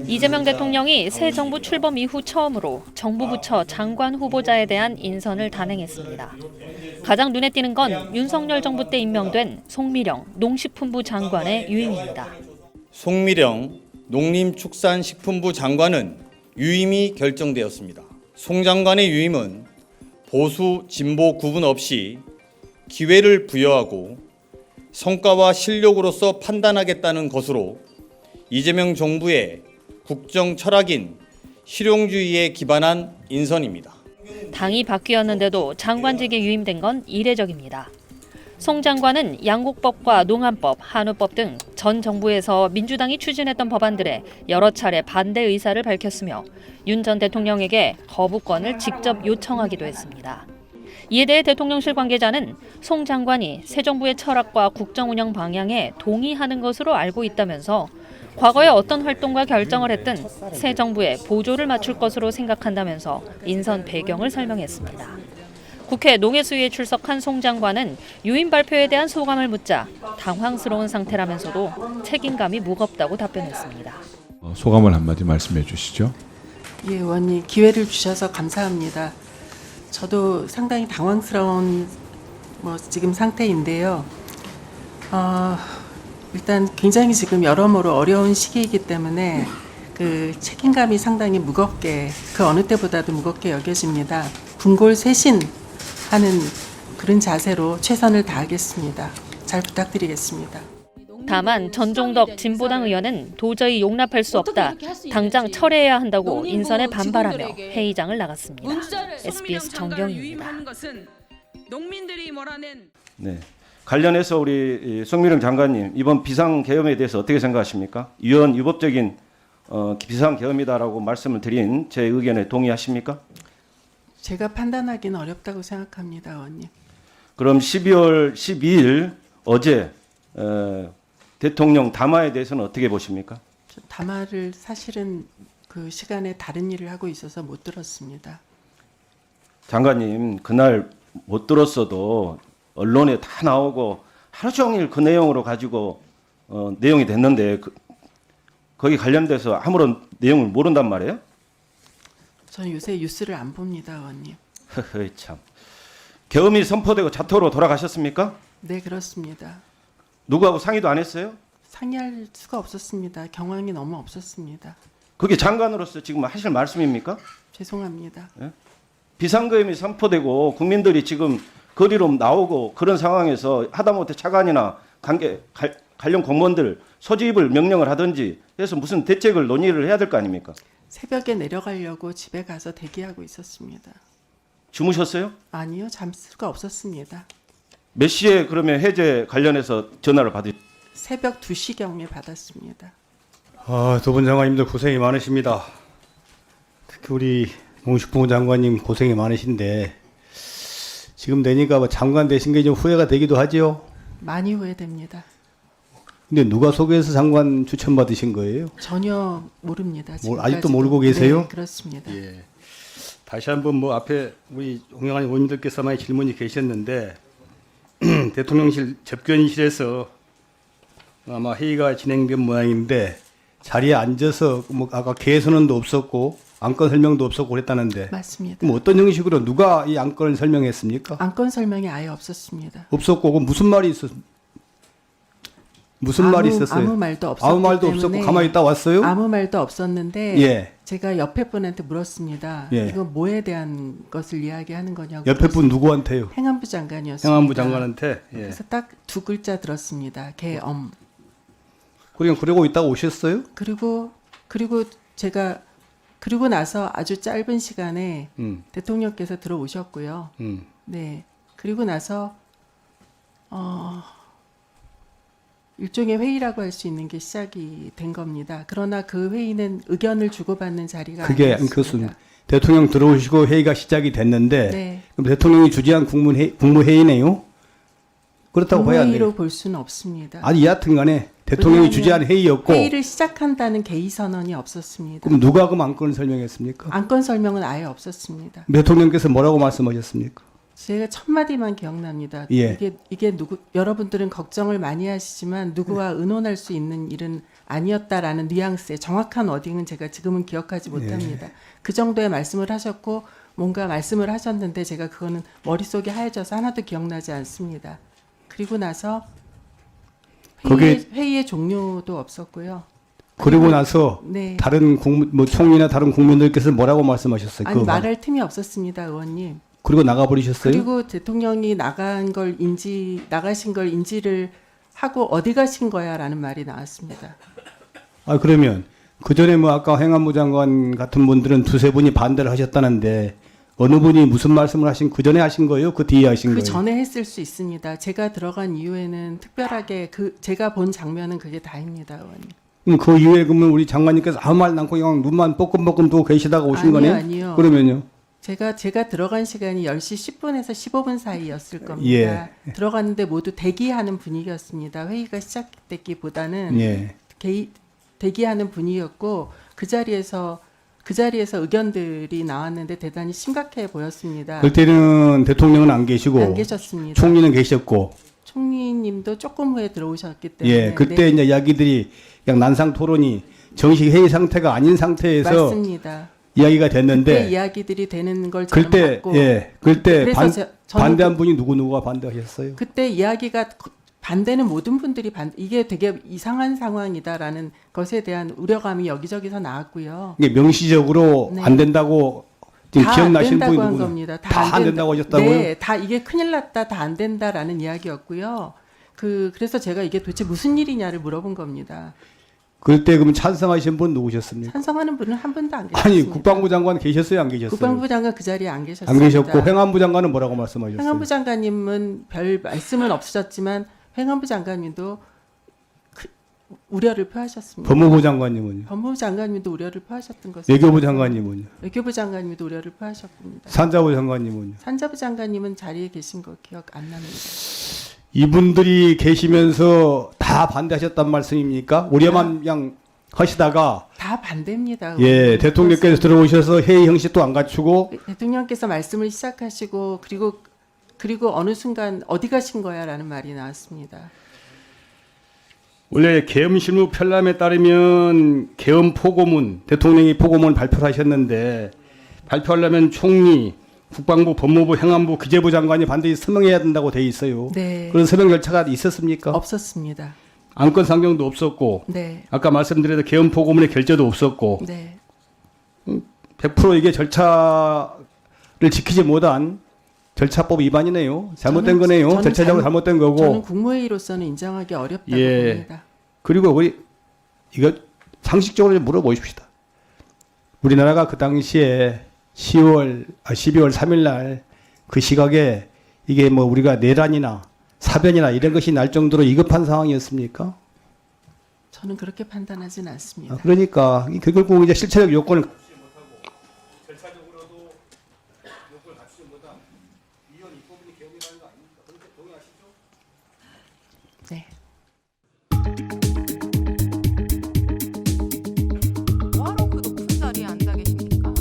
이재명 대통령이 새 정부 출범 이후 처음으로 정부 부처 장관 후보자에 대한 인선을 단행했습니다. 가장 눈에 띄는 건 윤석열 정부 때 임명된 송미령 농식품부 장관의 유임입니다. 송미령 농림축산식품부 장관은 유임이 결정되었습니다. 송 장관의 유임은 보수, 진보 구분 없이 기회를 부여하고 성과와 실력으로서 판단하겠다는 것으로 이재명 정부의 국정 철학인 실용주의에 기반한 인선입니다. 당이 바뀌었는데도 장관직에 유임된 건 이례적입니다. 송 장관은 양곡법과 농안법, 한우법 등 전 정부에서 민주당이 추진했던 법안들에 여러 차례 반대 의사를 밝혔으며 윤 전 대통령에게 거부권을 직접 요청하기도 했습니다. 이에 대해 대통령실 관계자는 송 장관이 새 정부의 철학과 국정 운영 방향에 동의하는 것으로 알고 있다면서 과거에 어떤 활동과 결정을 했든 새 정부에 보조를 맞출 것으로 생각한다면서 인선 배경을 설명했습니다. 국회 농해수위에 출석한 송 장관은 유임 발표에 대한 소감을 묻자 당황스러운 상태라면서도 책임감이 무겁다고 답변했습니다. 소감을 한마디 말씀해 주시죠. 예, 의원님 기회를 주셔서 감사합니다. 저도 상당히 당황스러운 지금 상태인데요. 일단 굉장히 지금 여러모로 어려운 시기이기 때문에 그 책임감이 상당히 무겁게 그 어느 때보다도 무겁게 여겨집니다. 분골쇄신하는 그런 자세로 최선을 다하겠습니다. 잘 부탁드리겠습니다. 다만 전종덕 진보당 의원은 도저히 용납할 수 없다. 당장 철회해야 한다고 인선에 반발하며 회의장을 나갔습니다. SBS 정경희입니다. 네. 관련해서 우리 송미령 장관님 이번 비상계엄에 대해서 어떻게 생각하십니까? 유법적인 비상계엄이다라고 말씀을 드린 제 의견에 동의하십니까? 제가 판단하기는 어렵다고 생각합니다, 의원님. 그럼 12월 12일 어제 대통령 담화에 대해서는 어떻게 보십니까? 담화를 사실은 그 시간에 다른 일을 하고 있어서 못 들었습니다. 장관님 그날 못 들었어도 언론에 다 나오고 하루 종일 그 내용으로 가지고 내용이 됐는데 거기 관련돼서 아무런 내용을 모른단 말이에요? 저는 요새 뉴스를 안 봅니다, 의원님. 참. 계엄이 선포되고 자토로 돌아가셨습니까? 네, 그렇습니다. 누구하고 상의도 안 했어요? 상의할 수가 없었습니다. 경황이 너무 없었습니다. 그게 장관으로서 지금 하실 말씀입니까? 죄송합니다. 비상계엄이 선포되고 국민들이 지금 거리로 나오고 그런 상황에서 하다못해 차관이나 관련 공무원들 소집을 명령을 하든지 해서 무슨 대책을 논의를 해야 될 거 아닙니까? 새벽에 내려가려고 집에 가서 대기하고 있었습니다. 주무셨어요? 아니요, 잠 수가 없었습니다. 몇 시에 그러면 해제 관련해서 전화를 받으셨어요? 새벽 2시경에 받았습니다. 두 분 장관님들 고생이 많으십니다. 특히 우리 농식품부 장관님 고생이 많으신데 지금 되니까 장관 되신 게 좀 후회가 되기도 하지요. 많이 후회됩니다. 근데 누가 소개해서 장관 추천받으신 거예요? 전혀 모릅니다. 아직도 모르고 계세요? 네, 그렇습니다. 예. 다시 한번 앞에 우리 홍영환 의원님들께서 많이 질문이 계셨는데 대통령실 접견실에서 아마 회의가 진행된 모양인데 자리에 앉아서 아까 개선원도 없었고 안건 설명도 없었고 그랬다는데 맞습니다. 그럼 어떤 형식으로 누가 이 안건을 설명했습니까? 안건 설명이 아예 없었습니다. 없었고 그럼 무슨 말이 있었어요? 아무 말도 없었기 아무 말도 때문에 없었고 가만히 있다 왔어요? 아무 말도 없었는데 예. 제가 옆에 분한테 물었습니다. 예. 이거 뭐에 대한 것을 이야기하는 거냐고. 옆에 분 누구한테요? 행안부 장관이었습니다. 행안부 장관한테. 예. 그래서 딱 두 글자 들었습니다. 계엄. 그냥 그러고 있다가 오셨어요? 그리고 제가 그리고 나서 아주 짧은 시간에 대통령께서 들어오셨고요. 네. 그리고 나서 일종의 회의라고 할 수 있는 게 시작이 된 겁니다. 그러나 그 회의는 의견을 주고받는 자리가 그게 아니었습니다. 대통령 들어오시고 회의가 시작이 됐는데 네. 그럼 대통령이 주재한 국무회의네요? 그렇다고 봐야 돼요. 국무회의로 볼 수는 없습니다. 아니 여하튼 간에 대통령이 왜냐하면 주재한 회의였고 회의를 시작한다는 개의 선언이 없었습니다. 그럼 누가 그럼 안건을 설명했습니까? 안건 설명은 아예 없었습니다. 대통령께서 뭐라고 말씀하셨습니까? 제가 첫 마디만 기억납니다. 예. 이게 여러분들은 걱정을 많이 하시지만 누구와 의논할 수 있는 일은 아니었다라는 뉘앙스의 정확한 워딩은 제가 지금은 기억하지 못합니다. 그 정도의 말씀을 하셨고 뭔가 말씀을 하셨는데 제가 그거는 머릿속이 하얘져서 하나도 기억나지 않습니다. 그리고 나서 회의의 종료도 없었고요. 그리고 나서 네. 다른 총리나 다른 국민들께서 뭐라고 말씀하셨어요? 아니 말할 틈이 없었습니다, 의원님. 그리고 나가버리셨어요? 그리고 대통령이 나가신 걸 인지를 하고 어디 가신 거야라는 말이 나왔습니다. 아 그러면 그 전에 뭐 아까 행안부 장관 같은 분들은 두세 분이 반대를 하셨다는데 어느 분이 무슨 말씀을 하신 그 전에 하신 거예요? 그 뒤에 하신 그 거예요? 전에 했을 수 있습니다. 제가 들어간 이후에는 특별하게 제가 본 장면은 그게 다입니다, 의원님. 그 이후에 그러면 우리 장관님께서 아무 말 않고 그냥 눈만 뻐끔뻐끔 두고 계시다가 오신 거네요? 아니요. 그러면요? 제가 들어간 시간이 10시 10분에서 15분 사이였을 겁니다. 예. 들어갔는데 모두 대기하는 분위기였습니다. 회의가 시작됐기보다는 예. 대기하는 분위기였고 그 자리에서 의견들이 나왔는데 대단히 심각해 보였습니다. 그때는 대통령은 안 계시고 안 계셨습니다. 총리는 계셨고 총리님도 조금 후에 들어오셨기 때문에 예, 그때 네, 이제 이야기들이 그냥 난상 토론이 정식 회의 상태가 아닌 상태에서 맞습니다. 이야기가 그때 됐는데 이야기들이 되는 걸 저는 그때 봤고 예, 그때 그래서 저는 반대한 분이 누구가 반대하셨어요? 그때 이야기가 반대는 모든 분들이 이게 되게 이상한 상황이다라는 것에 대한 우려감이 여기저기서 나왔고요. 이게 명시적으로 네. 안 된다고 지금 다 안 기억나시는 분이 된다고 한 누구나 겁니다. 다 안 된다고 하셨다고요? 네, 다 이게 큰일 났다, 다 안 된다라는 이야기였고요. 그래서 제가 이게 도대체 무슨 일이냐를 물어본 겁니다. 그때 그럼 찬성하신 분 누구셨습니까? 찬성하는 분은 한 분도 안 계셨습니다. 아니 국방부 장관 계셨어요, 안 계셨어요? 국방부 장관 그 자리에 안 계셨습니다. 안 계셨고 행안부 장관은 뭐라고 말씀하셨어요? 행안부 장관님은 별 말씀은 없으셨지만 행안부 장관님도 우려를 표하셨습니다. 법무부 장관님은요? 법무부 장관님도 우려를 표하셨던 것을 외교부 장관님은요? 외교부 장관님도 우려를 표하셨습니다. 산자부 장관님은요? 산자부 장관님은 자리에 계신 거 기억 안 납니다. 이분들이 계시면서 다 반대하셨단 말씀입니까? 우려만 그냥 하시다가 다 반대입니다. 예 대통령께서 들어오셔서 회의 형식도 안 갖추고 대통령께서 말씀을 시작하시고 그리고 어느 순간 어디 가신 거야라는 말이 나왔습니다. 원래 계엄실무 편람에 따르면 계엄 포고문 대통령이 포고문을 발표를 하셨는데 발표하려면 총리, 국방부, 법무부, 행안부, 기재부 장관이 반드시 서명해야 된다고 돼 있어요. 네. 그런 서명 절차가 있었습니까? 없었습니다. 안건 상정도 없었고 네. 아까 말씀드린 계엄 포고문의 결재도 없었고 네. 100% 이게 절차를 지키지 못한 절차법 위반이네요. 잘못된 거네요. 저는 절차적으로 잘못된 거고. 저는 국무회의로서는 인정하기 어렵다고 예. 봅니다. 그리고 우리 이거 상식적으로 좀 물어보십시다. 우리나라가 그 당시에 12월 3일 날 그 시각에 이게 뭐 우리가 내란이나 사변이나 이런 것이 날 정도로 위급한 상황이었습니까? 저는 그렇게 판단하진 않습니다. 그러니까 결국 이제 실체적 요건을 네. 뭐하러 그 높은 자리에 앉아 계십니까?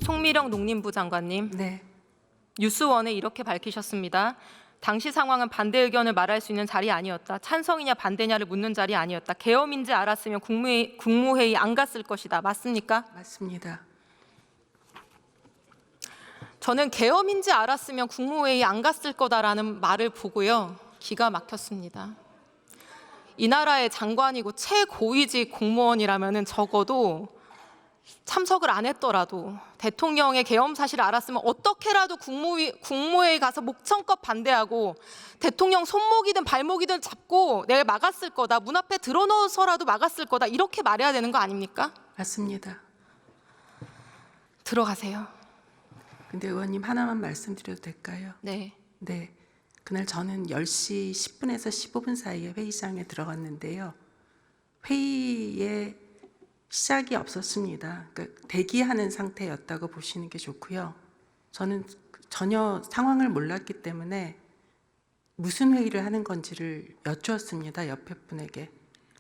송미령 농림부 장관님, 네. 뉴스원에 이렇게 밝히셨습니다. 당시 상황은 반대 의견을 말할 수 있는 자리 아니었다. 찬성이냐 반대냐를 묻는 자리 아니었다. 계엄인지 알았으면 국무회의 안 갔을 것이다. 맞습니까? 맞습니다. 저는 계엄인지 알았으면 국무회의 안 갔을 거다라는 말을 보고요. 기가 막혔습니다. 이 나라의 장관이고 최고위직 공무원이라면 적어도 참석을 안 했더라도 대통령의 계엄 사실을 알았으면 어떻게라도 국무회의 가서 목청껏 반대하고 대통령 손목이든 발목이든 잡고 내가 막았을 거다. 문 앞에 들어넣어서라도 막았을 거다. 이렇게 말해야 되는 거 아닙니까? 맞습니다. 들어가세요. 근데 의원님 하나만 말씀드려도 될까요? 네. 네. 그날 저는 10시 10분에서 15분 사이에 회의장에 들어갔는데요. 회의에 시작이 없었습니다. 그러니까 대기하는 상태였다고 보시는 게 좋고요. 저는 전혀 상황을 몰랐기 때문에 무슨 회의를 하는 건지를 여쭈었습니다. 옆에 분에게.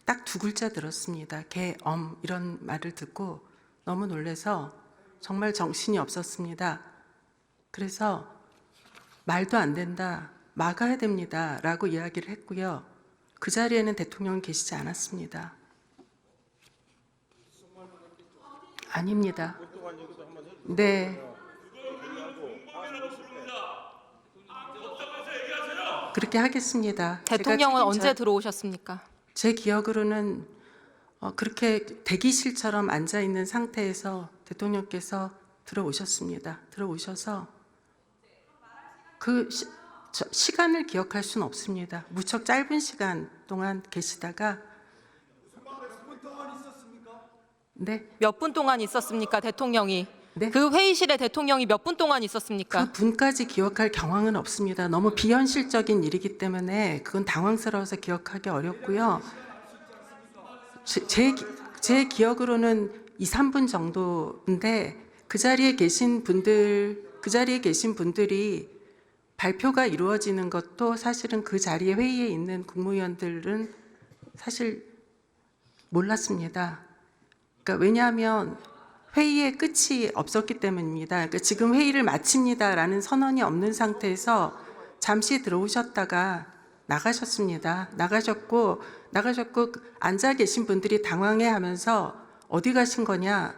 딱 두 글자 들었습니다. 계엄 이런 말을 듣고 너무 놀라서 정말 정신이 없었습니다. 그래서 말도 안 된다, 막아야 됩니다 라고 이야기를 했고요. 그 자리에는 대통령은 계시지 않았습니다. 아닙니다. 네. 그렇게 하겠습니다. 대통령은 제가 언제 들어오셨습니까? 제 기억으로는 그렇게 대기실처럼 앉아 있는 상태에서 대통령께서 들어오셨습니다. 들어오셔서 그 시간을 기억할 수는 없습니다. 무척 짧은 시간 동안 계시다가 네. 몇 분 동안 있었습니까, 대통령이? 네. 그 회의실에 대통령이 몇 분 동안 있었습니까? 그 분까지 기억할 경황은 없습니다. 너무 비현실적인 일이기 때문에 그건 당황스러워서 기억하기 어렵고요. 제 기억으로는 2, 3분 정도인데 그 자리에 계신 분들이 발표가 이루어지는 것도 사실은 그 자리에 회의에 있는 국무위원들은 사실 몰랐습니다. 그러니까 왜냐하면 회의의 끝이 없었기 때문입니다. 그러니까 지금 회의를 마칩니다라는 선언이 없는 상태에서 잠시 들어오셨다가 나가셨습니다. 나가셨고 앉아 계신 분들이 당황해하면서 어디 가신 거냐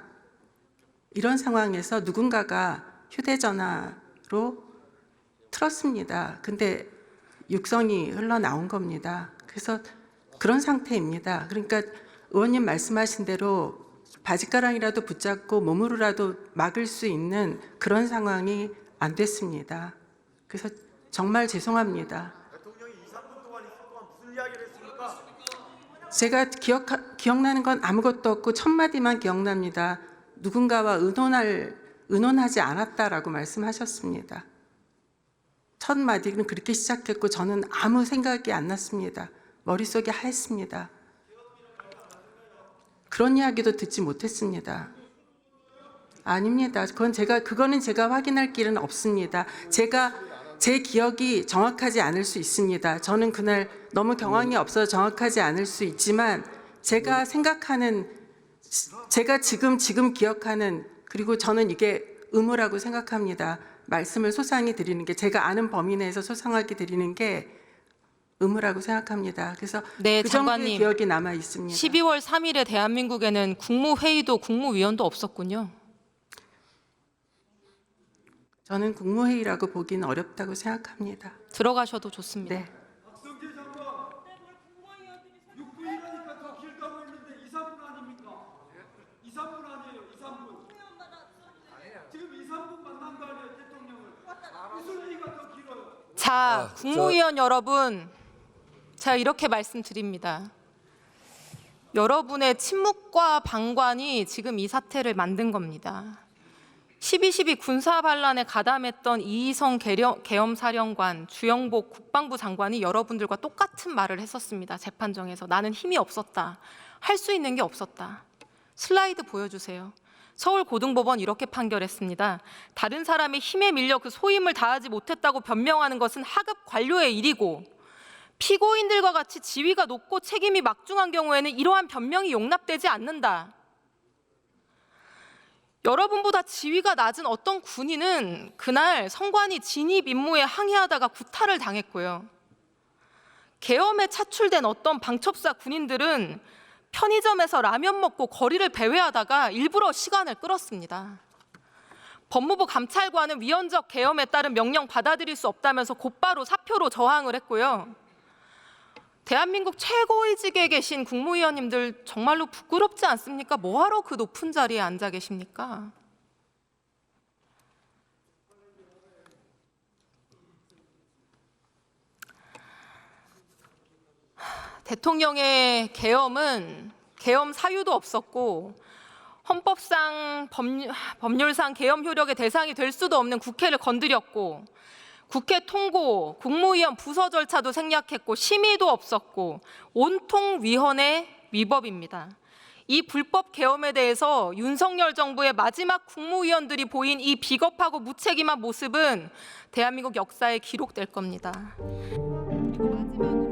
이런 상황에서 누군가가 휴대전화로 틀었습니다. 근데 육성이 흘러나온 겁니다. 그래서 그런 상태입니다. 그러니까 의원님 말씀하신 대로 바짓가랑이라도 붙잡고 몸으로라도 막을 수 있는 그런 상황이 안 됐습니다. 그래서 정말 죄송합니다. 대통령이 2, 3분 동안 있을 동안 무슨 이야기를 했습니까? 제가 기억나는 건 아무것도 없고 첫 마디만 기억납니다. 누군가와 의논하지 않았다라고 말씀하셨습니다. 첫 마디는 그렇게 시작했고 저는 아무 생각이 안 났습니다. 머릿속이 하였습니다. 그런 이야기도 듣지 못했습니다. 아닙니다. 그거는 제가 확인할 길은 없습니다. 제 기억이 정확하지 않을 수 있습니다. 저는 그날 너무 경황이 없어서 정확하지 않을 수 있지만 제가 지금 기억하는 그리고 저는 이게 의무라고 생각합니다. 말씀을 소상히 드리는 게 제가 아는 범위 내에서 소상하게 드리는 게 의무라고 생각합니다. 그래서 네, 그 정도의 장관님. 기억이 남아 있습니다. 12월 3일에 대한민국에는 국무회의도 국무위원도 없었군요. 저는 국무회의라고 보기는 어렵다고 생각합니다. 들어가셔도 좋습니다. 네. 박성재 장관, 육부위라니까 더 길다고 했는데 2, 3분 아닙니까? 2, 3분 아니에요. 2, 3분. 지금 2, 3분 만난 거 아니에요, 대통령을. 무슨 얘기가 더 길어요? 자, 국무위원 여러분, 제가 이렇게 말씀드립니다. 여러분의 침묵과 방관이 지금 이 사태를 만든 겁니다. 12.12 군사 반란에 가담했던 이희성 계엄사령관, 주영복 국방부 장관이 여러분들과 똑같은 말을 했었습니다. 재판정에서. 나는 힘이 없었다. 할 수 있는 게 없었다. 슬라이드 보여주세요. 서울고등법원 이렇게 판결했습니다. 다른 사람의 힘에 밀려 그 소임을 다하지 못했다고 변명하는 것은 하급 관료의 일이고 피고인들과 같이 지위가 높고 책임이 막중한 경우에는 이러한 변명이 용납되지 않는다. 여러분보다 지위가 낮은 어떤 군인은 그날 성관이 진입 임무에 항의하다가 구타를 당했고요. 계엄에 차출된 어떤 방첩사 군인들은 편의점에서 라면 먹고 거리를 배회하다가 일부러 시간을 끌었습니다. 법무부 감찰관은 위헌적 계엄에 따른 명령 받아들일 수 없다면서 곧바로 사표로 저항을 했고요. 대한민국 최고위직에 계신 국무위원님들 정말로 부끄럽지 않습니까? 뭐하러 그 높은 자리에 앉아 계십니까? 대통령의 계엄은 계엄 사유도 없었고 헌법상 법률상 계엄 효력의 대상이 될 수도 없는 국회를 건드렸고 국회 통고, 국무위원 부서 절차도 생략했고 심의도 없었고 온통 위헌의 위법입니다. 이 불법 계엄에 대해서 윤석열 정부의 마지막 국무위원들이 보인 이 비겁하고 무책임한 모습은 대한민국 역사에 기록될 겁니다. 그리고 마지막으로